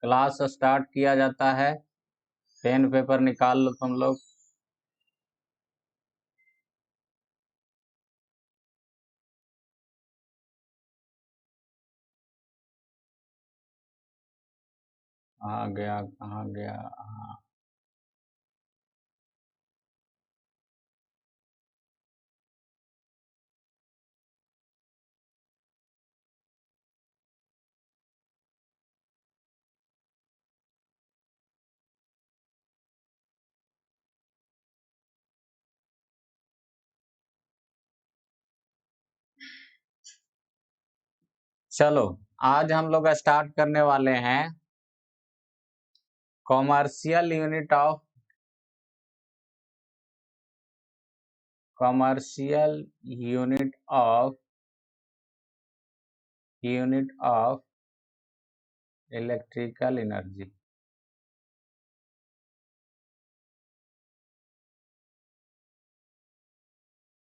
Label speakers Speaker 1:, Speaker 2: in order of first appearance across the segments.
Speaker 1: Class start किया जाता है। पेन पेपर निकाल लो तुम लोग। कहाँ गया कहाँ गया? हाँ, चलो आज हम लोग स्टार्ट करने वाले हैं commercial unit of electrical energy.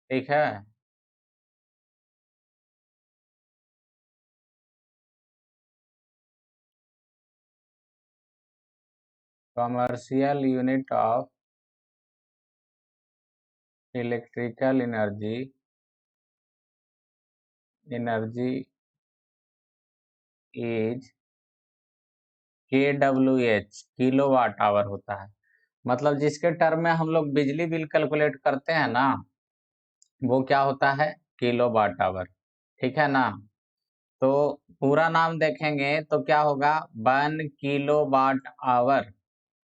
Speaker 1: ठीक है। Commercial unit of electrical energy is KWH, kilo watt hour होता है। मतलब जिसके टर्म में हम लोग बिजली बिल कैलकुलेट करते हैं ना, वो क्या होता है? Kilo watt hour. ठीक है ना? तो पूरा नाम देखेंगे तो क्या होगा? 1 किलो वाट आवर।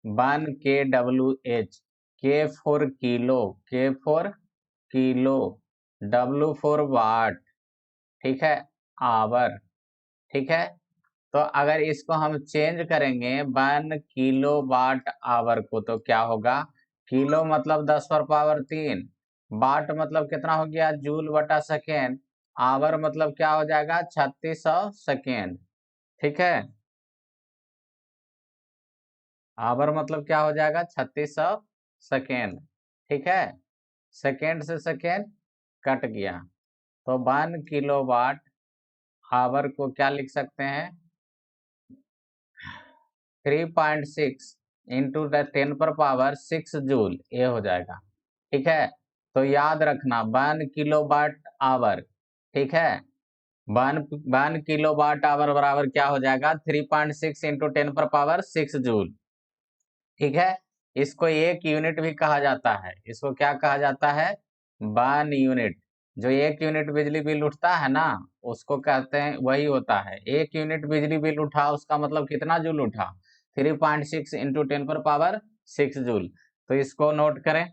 Speaker 1: 1 KWH। के फॉर किलो, W फॉर वाट। ठीक है? आवर। ठीक है। तो अगर इसको हम चेंज करेंगे 1 किलो वाट आवर को, तो क्या होगा? किलो मतलब 10 पर पावर 3, वाट मतलब कितना हो गया? जूल बटा सेकेंड। आवर मतलब क्या हो जाएगा? 3600 सेकेंड। ठीक है। आवर मतलब क्या हो जाएगा? 3600 सेकेंड। ठीक है। सेकेंड से सेकेंड कट गया, तो 1 किलो वाट आवर को क्या लिख सकते हैं? 3.6 इंटू 10 पर पावर 6 जूल, ये हो जाएगा। ठीक है। तो याद रखना 1 किलो वाट आवर। ठीक है। वन किलो वाट आवर बराबर क्या हो जाएगा? 3.6 इंटू 10 पर पावर 6 जूल। ठीक है। इसको एक यूनिट भी कहा जाता है। इसको क्या कहा जाता है? 1 यूनिट। जो 1 यूनिट बिजली बिल उठता है ना, उसको कहते हैं, वही होता है 1 यूनिट बिजली बिल उठा, उसका मतलब कितना जूल उठा? 3.6 इंटू 10 पर पावर 6 जूल। तो इसको नोट करें।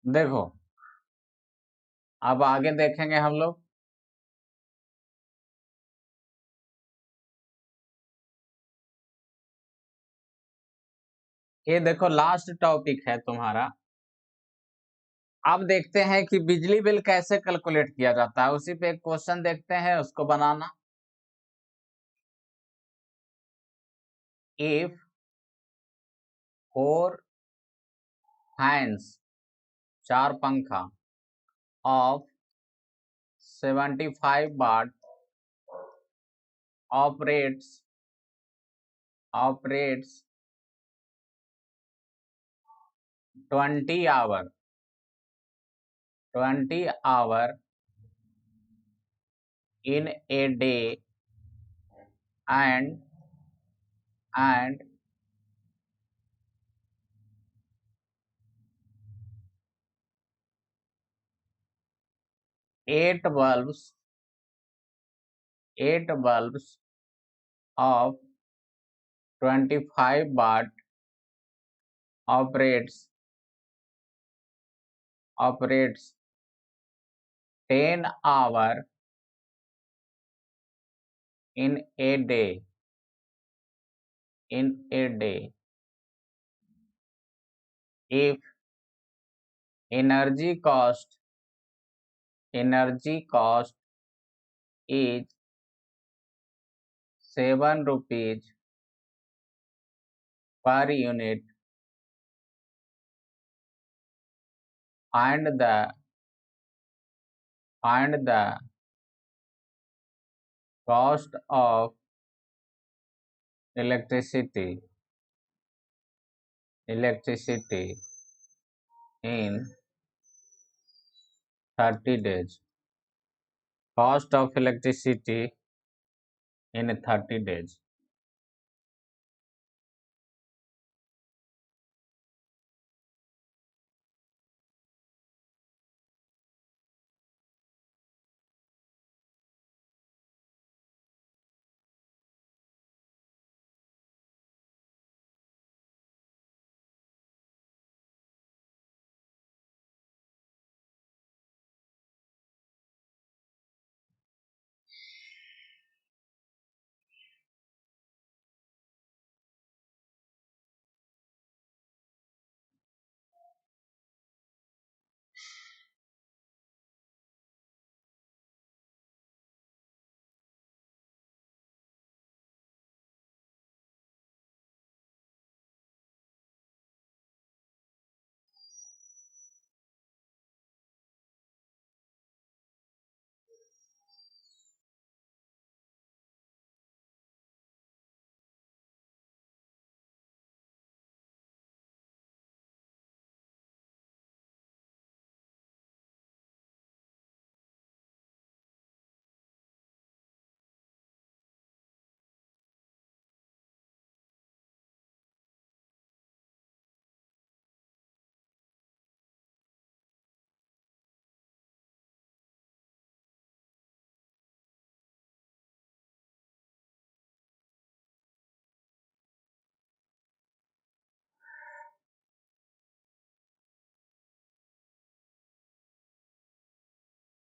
Speaker 1: देखो, अब आगे देखेंगे हम लोग। ये देखो लास्ट टॉपिक है तुम्हारा। अब देखते हैं कि बिजली बिल कैसे कैलकुलेट किया जाता है। उसी पे एक क्वेश्चन देखते हैं, उसको बनाना। इफ 4 फैंस, 4 पंखा of 75 watt operates 20 hour 20 hour in a day and 8 bulbs of 25 watt operates 10 hour in a day, if energy cost is 7 rupees per unit and the cost of electricity in 30 days, cost of electricity in 30 days.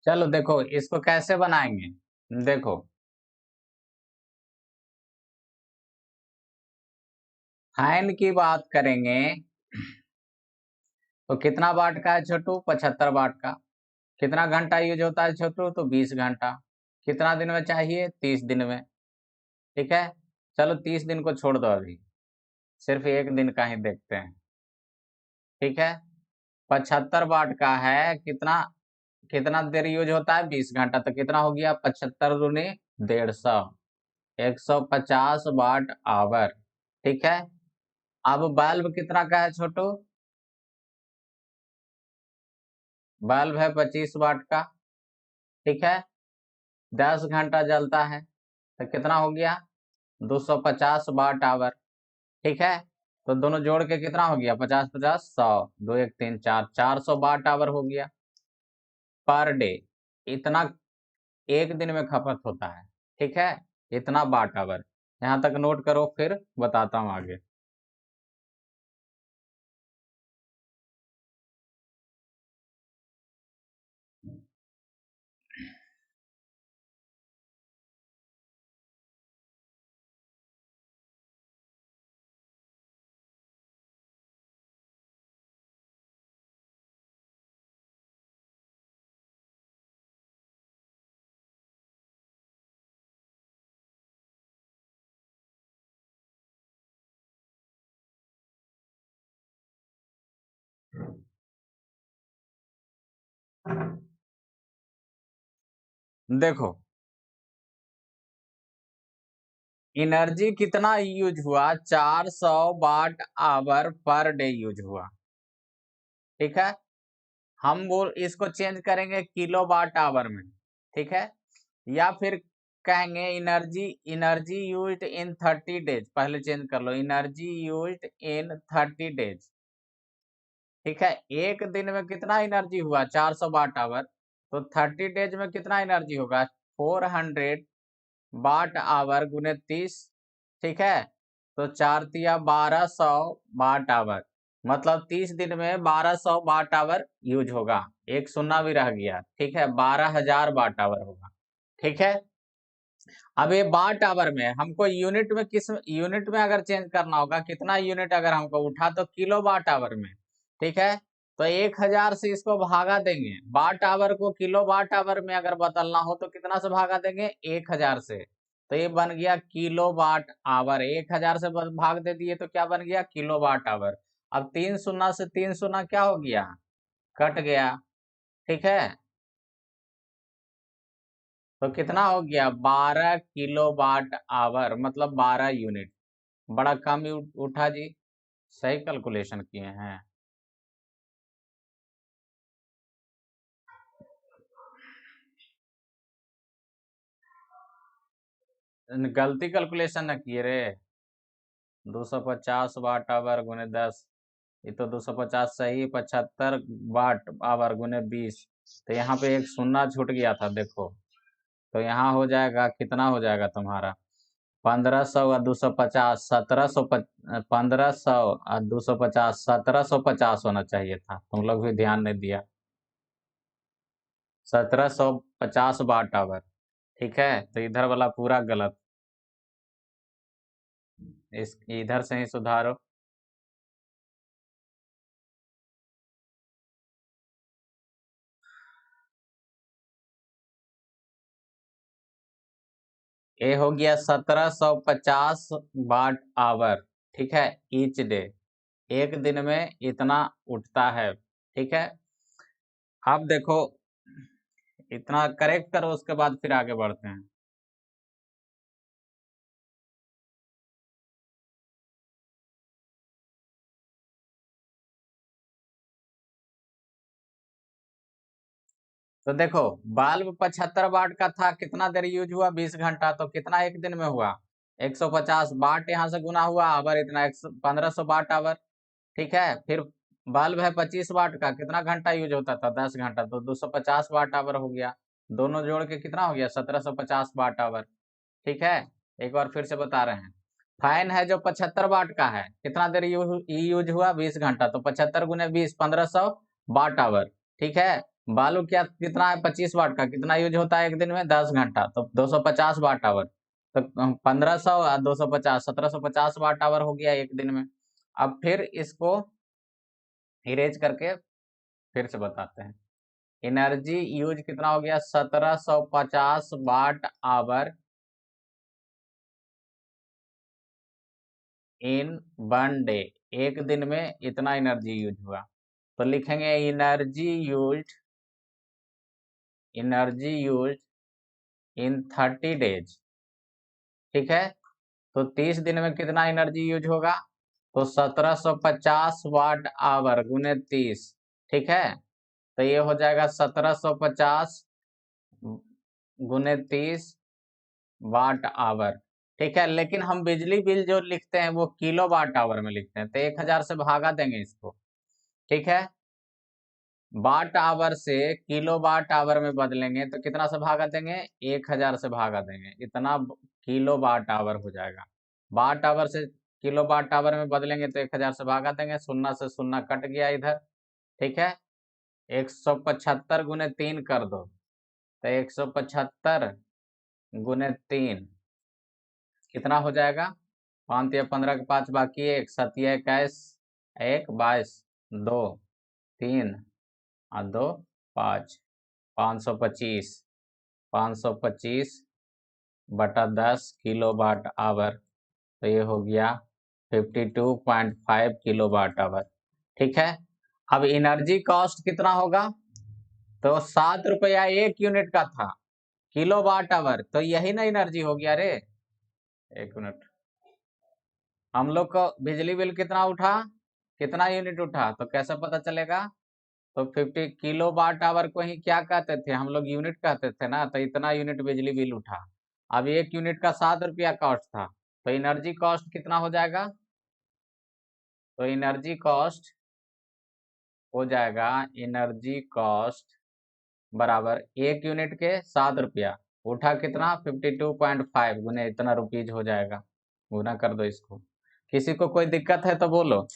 Speaker 1: चलो देखो इसको कैसे बनाएंगे। देखो fan की बात करेंगे तो कितना वाट का है छोटू, 75 वाट का। कितना घंटा यूज होता है छोटू, तो 20 घंटा। कितना दिन में चाहिए, 30 दिन में। ठीक है, चलो 30 दिन को छोड़ दो, अभी सिर्फ एक दिन का ही देखते हैं। ठीक है, 75 वाट का है, कितना कितना देर यूज होता है, 20 घंटा। तो कितना हो गया, 75 दूनी 150, 150 वाट आवर। ठीक है, अब बल्ब कितना का है छोटू, बल्ब है 25 वाट का। ठीक है, 10 घंटा जलता है, तो कितना हो गया, 250 वाट आवर। ठीक है, तो दोनों जोड़ के कितना हो गया, 50 50 100, 2 1 3 4, 400 वाट आवर हो गया पर डे। इतना एक दिन में खपत होता है। ठीक है, इतना वाट आवर। यहाँ तक नोट करो, फिर बताता हूँ आगे। देखो एनर्जी कितना यूज हुआ, 400 watt hour per day use हुआ। ठीक है, हम वो इसको चेंज करेंगे किलो वाट आवर में। ठीक है, या फिर कहेंगे energy energy used in 30 days. पहले चेंज कर लो, एनर्जी यूज्ड इन 30 डेज। ठीक है, एक दिन में कितना एनर्जी हुआ, 400 वाट आवर। तो 30 डेज में कितना एनर्जी होगा, 400 वाट आवर गुने 30। ठीक है, तो 4 तिया 1200 वाट आवर। मतलब 30 दिन में 1200 वाट आवर यूज होगा। एक शून्य भी रह गया। ठीक है, 12,000 वाट आवर होगा। ठीक है, अब ये वाट आवर में हमको यूनिट में, किस यूनिट में अगर चेंज करना होगा, कितना यूनिट अगर हमको उठा तो किलो वाट आवर में, ठीक है। तो 1000 से इसको भागा देंगे, वाट आवर को किलो वाट आवर में अगर बदलना हो तो कितना से भागा देंगे, 1000 से। तो ये बन गया किलो वाट आवर, 1000 से भाग दे दिए तो क्या बन गया, किलो वाट आवर। अब 3 शून्य से 3 शून्य क्या हो गया, कट गया, ठीक है। तो कितना हो गया, 12 किलो वाट आवर, मतलब 12 यूनिट। बड़ा कम ही उठा जी, सही कैलकुलेशन किए हैं। गलती कैलकुलेशन न किए रे। 250 वाट आवर गुने 10, ये तो 250 सही, 75 वाट आवर गुने 20। तो यहाँ पे एक शून्य छूट गया था देखो। तो यहाँ हो जाएगा, कितना हो जाएगा तुम्हारा, 1500 और 250, 1700, 1500 और 250, 1750 होना चाहिए था, तुम लोग भी ध्यान नहीं दिया। 1750 वाट आवर, ठीक है। तो इधर वाला पूरा गलत, इस इधर से ही सुधारो। ये हो गया 1750 वाट आवर, ठीक है, ईच डे, एक दिन में इतना उठता है, ठीक है। अब देखो, इतना करेक्ट करो, उसके बाद फिर आगे बढ़ते हैं। तो देखो, बल्ब 75 वाट का था, कितना देर यूज हुआ, 20 घंटा, तो कितना एक दिन में हुआ, 150 वाट, यहाँ से गुना हुआ आवर, इतना 1500 वाट आवर, ठीक है। फिर बल्ब है 25 वाट का, कितना घंटा यूज होता था, 10 घंटा, तो 250 वाट आवर हो गया। दोनों जोड़ के कितना हो गया, 1750 वाट आवर, ठीक है। एक बार फिर से बता रहे हैं, फैन है जो 75 वाट का है, कितना देर यूज हुआ, 20 घंटा, तो 75 गुने 20, 1500 वाट आवर, ठीक है। बालू क्या कितना है, 25 वाट का, कितना यूज होता है एक दिन में, 10 घंटा, तो 250 वाट आवर। तो 1500 और 250, 1750 वाट आवर हो गया एक दिन में। अब फिर इसको इरेज करके फिर से बताते हैं। एनर्जी यूज कितना हो गया, 1750 watt hour in one day, एक दिन में इतना एनर्जी यूज हुआ। तो लिखेंगे एनर्जी यूज इन 30 डेज, ठीक है। तो 30 दिन में कितना एनर्जी यूज होगा, तो 1750 वाट आवर गुने 30, ठीक है। तो ये हो जाएगा 1750 गुने 30 वाट आवर, ठीक है। लेकिन हम बिजली बिल जो लिखते हैं वो किलो वाट आवर में लिखते हैं, तो 1000 से भागा देंगे इसको, ठीक है। वाट आवर से किलो वाट आवर में बदलेंगे तो कितना से भागा देंगे, 1000 से भागा देंगे, इतना किलो वाट आवर हो जाएगा। वाट आवर से किलो वाट आवर में बदलेंगे तो 1000 से भागा देंगे, शून्य से शून्य कट गया इधर, ठीक है। 175 गुने 3 कर दो, तो 175 गुने 3 कितना हो जाएगा, 5 या 15 के 5 बाकी, एक 7 या 21, एक 22, 2 3 और 2 5, 525, 525 बटा 10 किलो वाट आवर, तो ये हो गया 52.5 किलो वाट आवर, ठीक है। अब एनर्जी कॉस्ट कितना होगा, तो 7 रुपया एक यूनिट का था, किलो वाट आवर, तो यही ना एनर्जी हो गया रे। एक मिनट, हम लोग को बिजली बिल कितना उठा, कितना यूनिट उठा, तो कैसे पता चलेगा, तो 50 किलो वाट आवर को ही क्या कहते थे हम लोग, यूनिट कहते थे ना, तो इतना यूनिट बिजली बिल उठा। अब एक यूनिट का 7 रुपया कॉस्ट था, तो एनर्जी कॉस्ट कितना हो जाएगा, तो एनर्जी कॉस्ट हो जाएगा, एनर्जी कॉस्ट बराबर एक यूनिट के 7 रुपया, उठा कितना, 52.5 गुने इतना रुपीज हो जाएगा, गुना कर दो इसको। किसी को कोई दिक्कत है तो बोलो।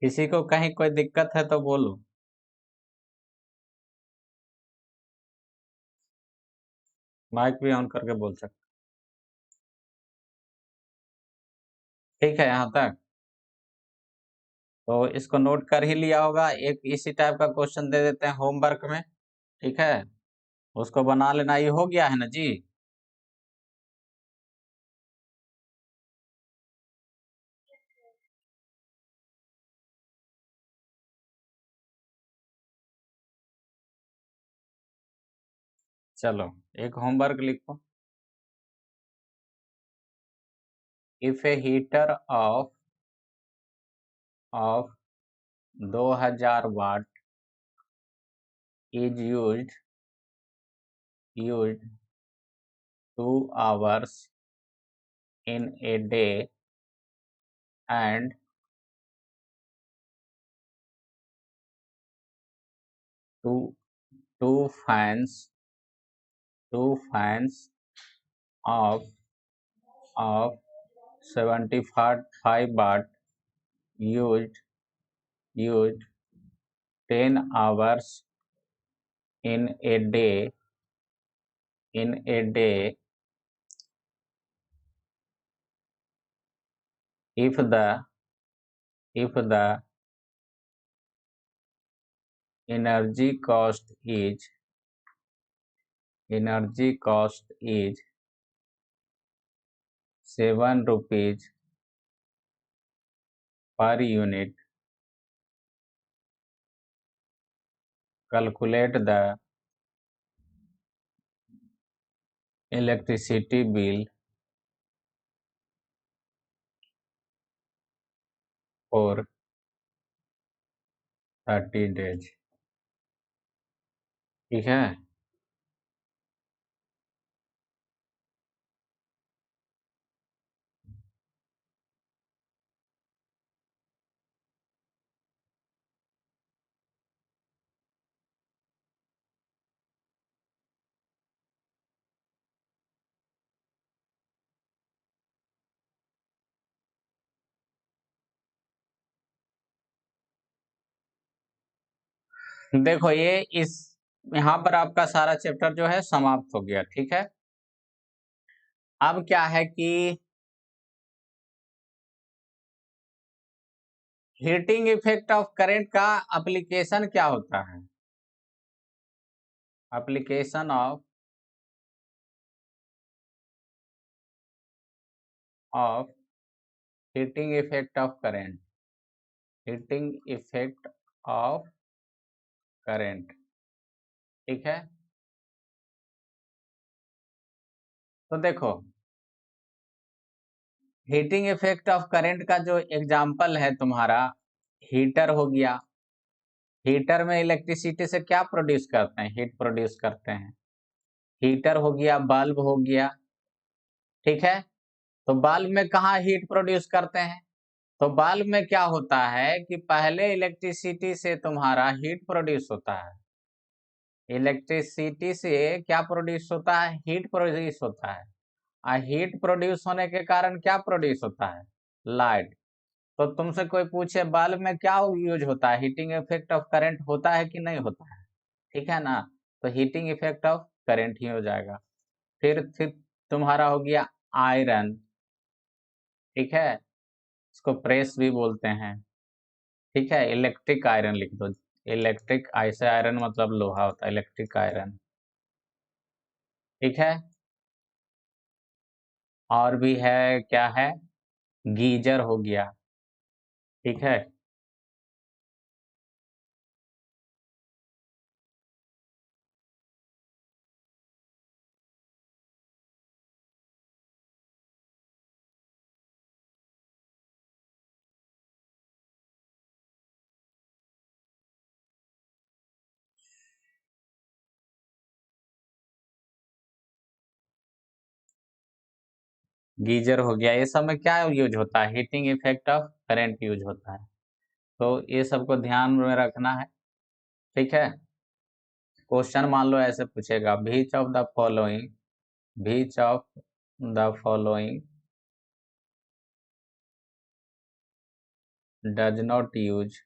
Speaker 1: किसी को कहीं कोई दिक्कत है तो बोलो। माइक भी ऑन करके बोल सकते। ठीक है यहाँ तक? तो इसको नोट कर ही लिया होगा। एक इसी टाइप का क्वेश्चन दे देते हैं होमवर्क में। ठीक है, उसको बना लेना। ये हो गया है ना जी? चलो एक होमवर्क लिखो। If a heater of 2000 watt is used 2 hours in a day and two two fans of 75 watt used 10 hours in a day if the energy cost is 7 rupees per unit, calculate the electricity bill for 30 days। ठीक है? देखो ये इस यहाँ पर आपका सारा chapter जो है समाप्त हो गया। ठीक है, अब क्या है कि हीटिंग इफेक्ट ऑफ करंट का एप्लीकेशन क्या होता है? Application of heating effect of current, heating effect of current. ठीक है, तो देखो हीटिंग इफेक्ट ऑफ करंट का जो एग्जाम्पल है तुम्हारा हीटर हो गया। हीटर में इलेक्ट्रिसिटी से क्या प्रोड्यूस करते हैं? हीट प्रोड्यूस करते हैं। हीटर हो गया, बल्ब हो गया। ठीक है, तो बल्ब में कहाँ हीट प्रोड्यूस करते हैं? तो बल्ब में क्या होता है कि पहले इलेक्ट्रिसिटी से तुम्हारा हीट प्रोड्यूस होता है। इलेक्ट्रिसिटी से क्या प्रोड्यूस होता है? हीट प्रोड्यूस होता है। और हीट प्रोड्यूस होने के कारण क्या प्रोड्यूस होता है? लाइट। तो तुमसे कोई पूछे बल्ब में क्या यूज होता है, हीटिंग इफेक्ट ऑफ करंट होता है कि नहीं होता है? ठीक है ना? तो हीटिंग इफेक्ट ऑफ करंट ही हो जाएगा। फिर तुम्हारा हो गया आयरन। ठीक है, इसको प्रेस भी बोलते हैं। ठीक है, इलेक्ट्रिक आयरन लिख दो। इलेक्ट्रिक ऐसे आयरन मतलब लोहा होता है, इलेक्ट्रिक आयरन। ठीक है, और भी है, क्या है? गीजर हो गया। ठीक है, गीजर हो गया। ये सब में क्या यूज होता है? Heating effect of current use होता है। तो ये सबको ध्यान में रखना है। ठीक है, क्वेश्चन मान लो ऐसे पूछेगा, which of the following does not use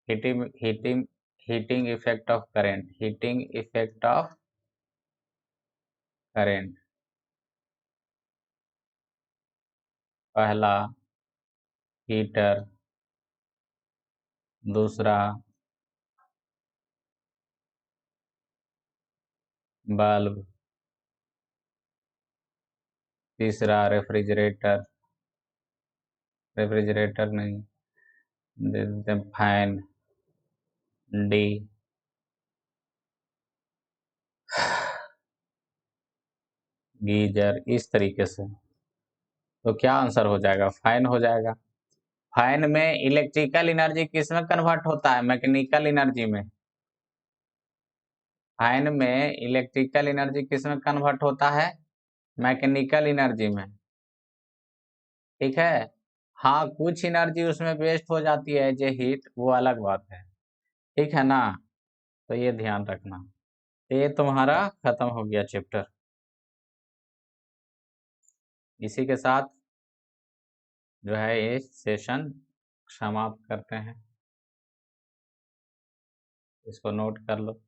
Speaker 1: heating effect of current पहला हीटर, दूसरा बल्ब, तीसरा रेफ्रिजरेटर नहीं, दे देते हैं फैन, डी। गीजर, इस तरीके से। तो क्या आंसर हो जाएगा? फैन हो जाएगा। फैन में इलेक्ट्रिकल एनर्जी किस में कन्वर्ट होता है? मैकेनिकल एनर्जी में। फैन में इलेक्ट्रिकल एनर्जी किस में कन्वर्ट होता है? मैकेनिकल एनर्जी में। ठीक है। हाँ, कुछ एनर्जी उसमें वेस्ट हो जाती है जो हीट, वो अलग बात है। ठीक है ना? तो ये ध्यान रखना। ये तुम्हारा खत्म हो गया चैप्टर। इसी के साथ जो है ये सेशन समाप्त करते हैं। इसको नोट कर लो।